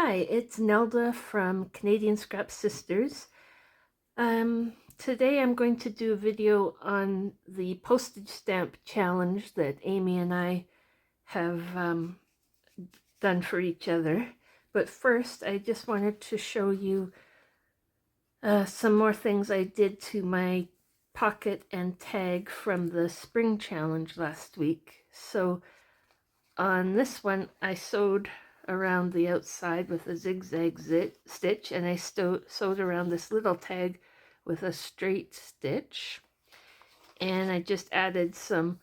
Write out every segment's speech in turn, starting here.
Hi, it's Nelda from Canadian Scrap Sisters. Today I'm going to do a video on the postage stamp challenge that Amy and I have done for each other. But first, I just wanted to show you some more things I did to my pocket and tag from the spring challenge last week. So on this one, I sewed around the outside with a zigzag stitch, and I sewed around this little tag with a straight stitch, and I just added some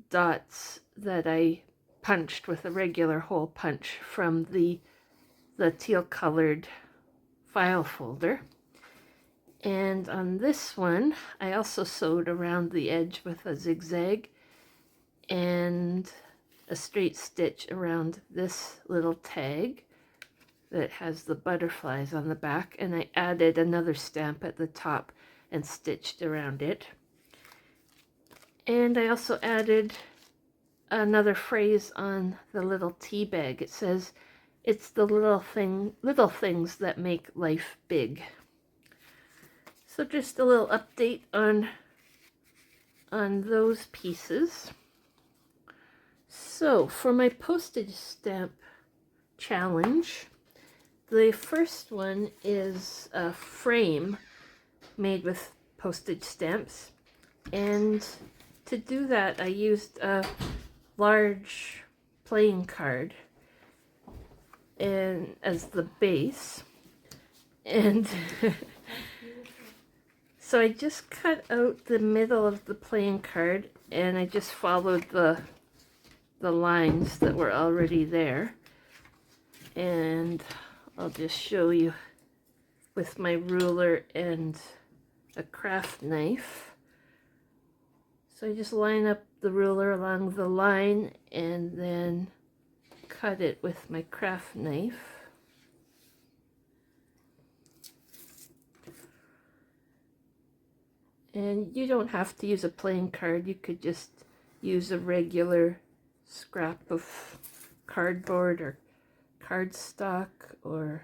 dots that I punched with a regular hole punch from the teal colored file folder. And on this one, I also sewed around the edge with a zigzag and a straight stitch around this little tag that has the butterflies on the back, and I added another stamp at the top and stitched around it. And I also added another phrase on the little tea bag. It says, "It's the little things that make life big." So just a little update on those pieces. So for my postage stamp challenge, the first one is a frame made with postage stamps, and to do that I used a large playing card and as the base, and so I just cut out the middle of the playing card and I just followed the lines that were already there, and I'll just show you with my ruler and a craft knife. So I just line up the ruler along the line and then cut it with my craft knife. And you don't have to use a playing card, you could just use a regular scrap of cardboard or cardstock or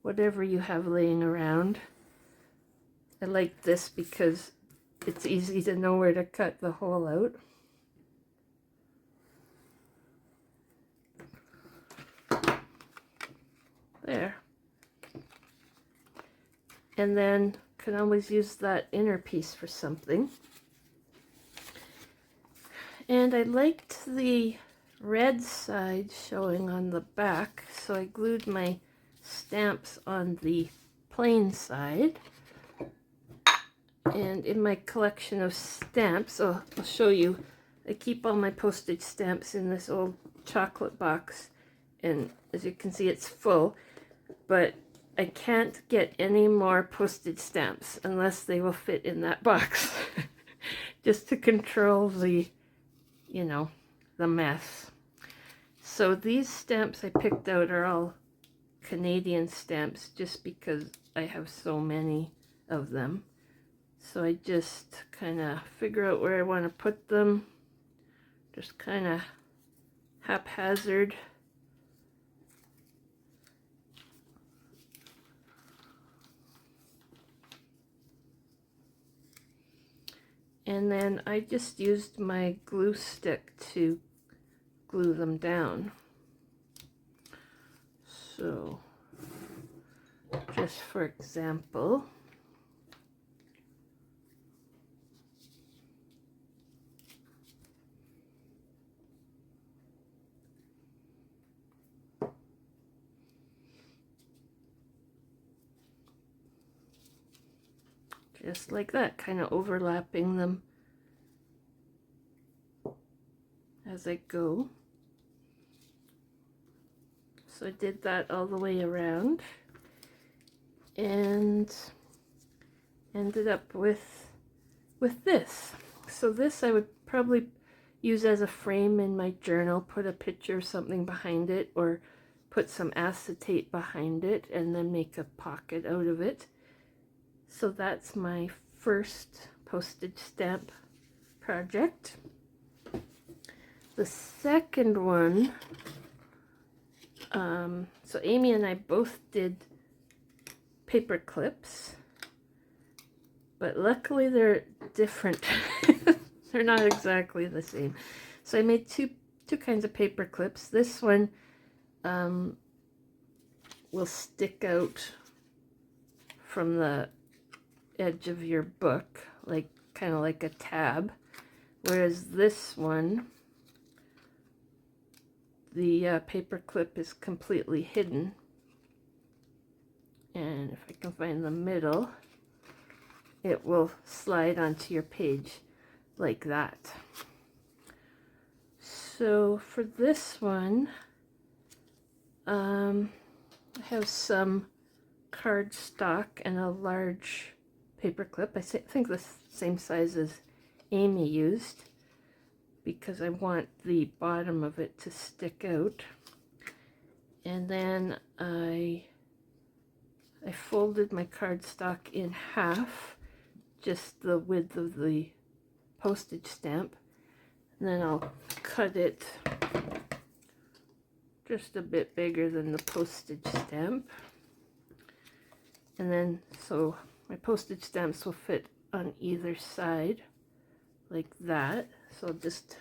whatever you have laying around. I like this because it's easy to know where to cut the hole out. There. And then can always use that inner piece for something. And I liked the red side showing on the back, so I glued my stamps on the plain side. And in my collection of stamps, I'll show you, I keep all my postage stamps in this old chocolate box, and as you can see it's full, but I can't get any more postage stamps unless they will fit in that box just to control the, the mess. So these stamps I picked out are all Canadian stamps just because I have so many of them. So I just kind of figure out where I want to put them, just kind of haphazard. And then I just used my glue stick to glue them down. So, just for example, just like that, kind of overlapping them as I go. So I did that all the way around and ended up with this. So this I would probably use as a frame in my journal, put a picture or something behind it, or put some acetate behind it and then make a pocket out of it. So that's my first postage stamp project. The second one So Amy and I both did paper clips, but luckily they're different. They're not exactly the same. So I made two kinds of paper clips. This one will stick out from the edge of your book, like kind of like a tab, whereas this one, the paper clip is completely hidden. And if I can find the middle, it will slide onto your page like that. So for this one, I have some cardstock and a large paper clip. I think the same size as Amy used, because I want the bottom of it to stick out. And then I folded my cardstock in half, just the width of the postage stamp, and then I'll cut it just a bit bigger than the postage stamp. And then, so my postage stamps will fit on either side like that. So I'll just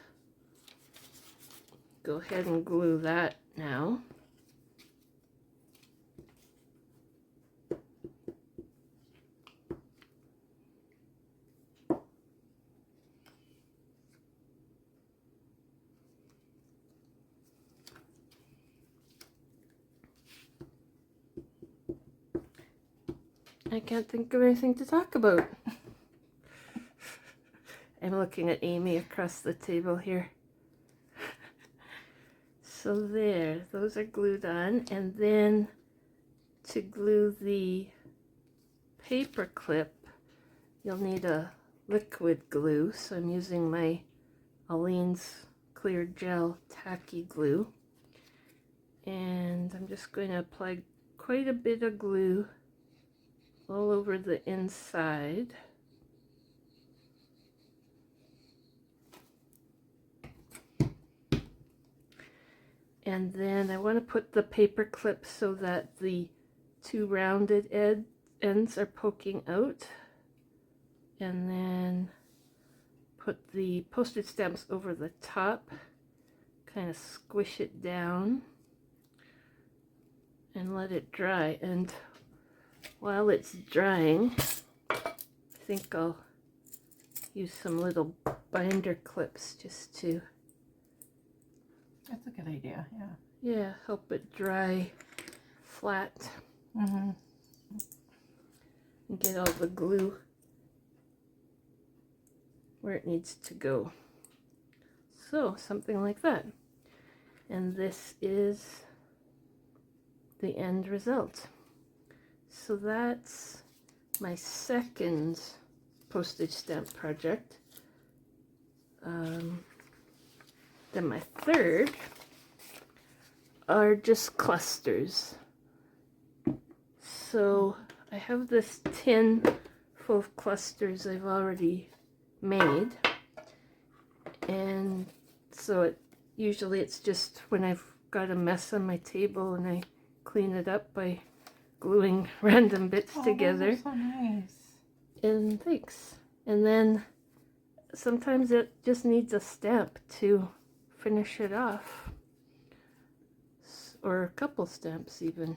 go ahead and glue that now. I can't think of anything to talk about. I'm looking at Amy across the table here. So there, those are glued on, and then to glue the paper clip, you'll need a liquid glue. So I'm using my Aleene's Clear Gel Tacky Glue, and I'm just going to apply quite a bit of glue all over the inside. And then I want to put the paper clip so that the two rounded ends are poking out. And then put the postage stamps over the top, kind of squish it down, and let it dry. And while it's drying, I think I'll use some little binder clips just to... That's a good idea, yeah. Yeah, help it dry flat. Mm-hmm. And get all the glue where it needs to go. So, something like that. And this is the end result. So that's my second postage stamp project. Then my third are just clusters. So I have this tin full of clusters I've already made, and so usually it's just when I've got a mess on my table and I clean it up by gluing random bits together. That's so nice. And thanks. And then sometimes it just needs a stamp to finish it off, or a couple stamps even.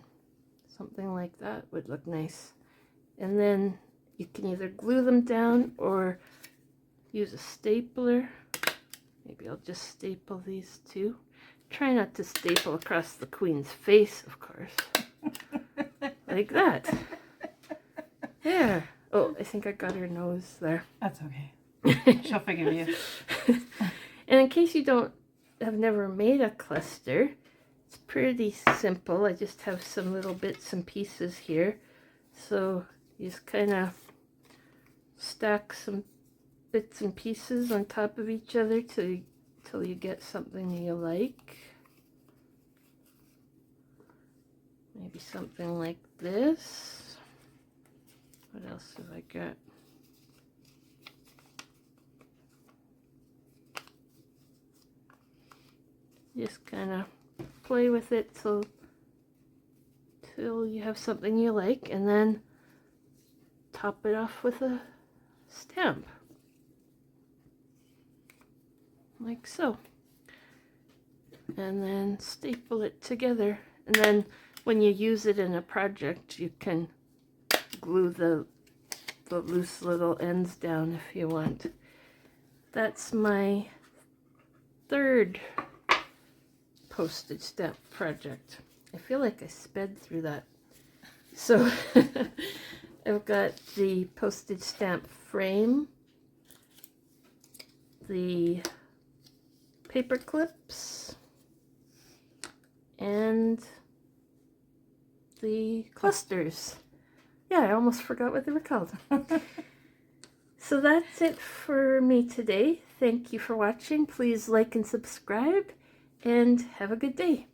Something like that would look nice. And then you can either glue them down or use a stapler. Maybe I'll just staple these two. Try not to staple across the Queen's face, of course. Like that. There. Oh, I think I got her nose there. That's okay. She'll forgive you. And in case you have never made a cluster, it's pretty simple. I just have some little bits and pieces here. So you just kind of stack some bits and pieces on top of each other till you get something you like. Maybe something like this. What else have I got? Just kind of play with it till till you have something you like, and then top it off with a stamp. Like so. And then staple it together. And then when you use it in a project, you can glue the loose little ends down if you want. That's my third postage stamp project. I feel like I sped through that. So I've got the postage stamp frame, the paper clips, and the clusters. Yeah, I almost forgot what they were called. So that's it for me today. Thank you for watching. Please like and subscribe, and have a good day.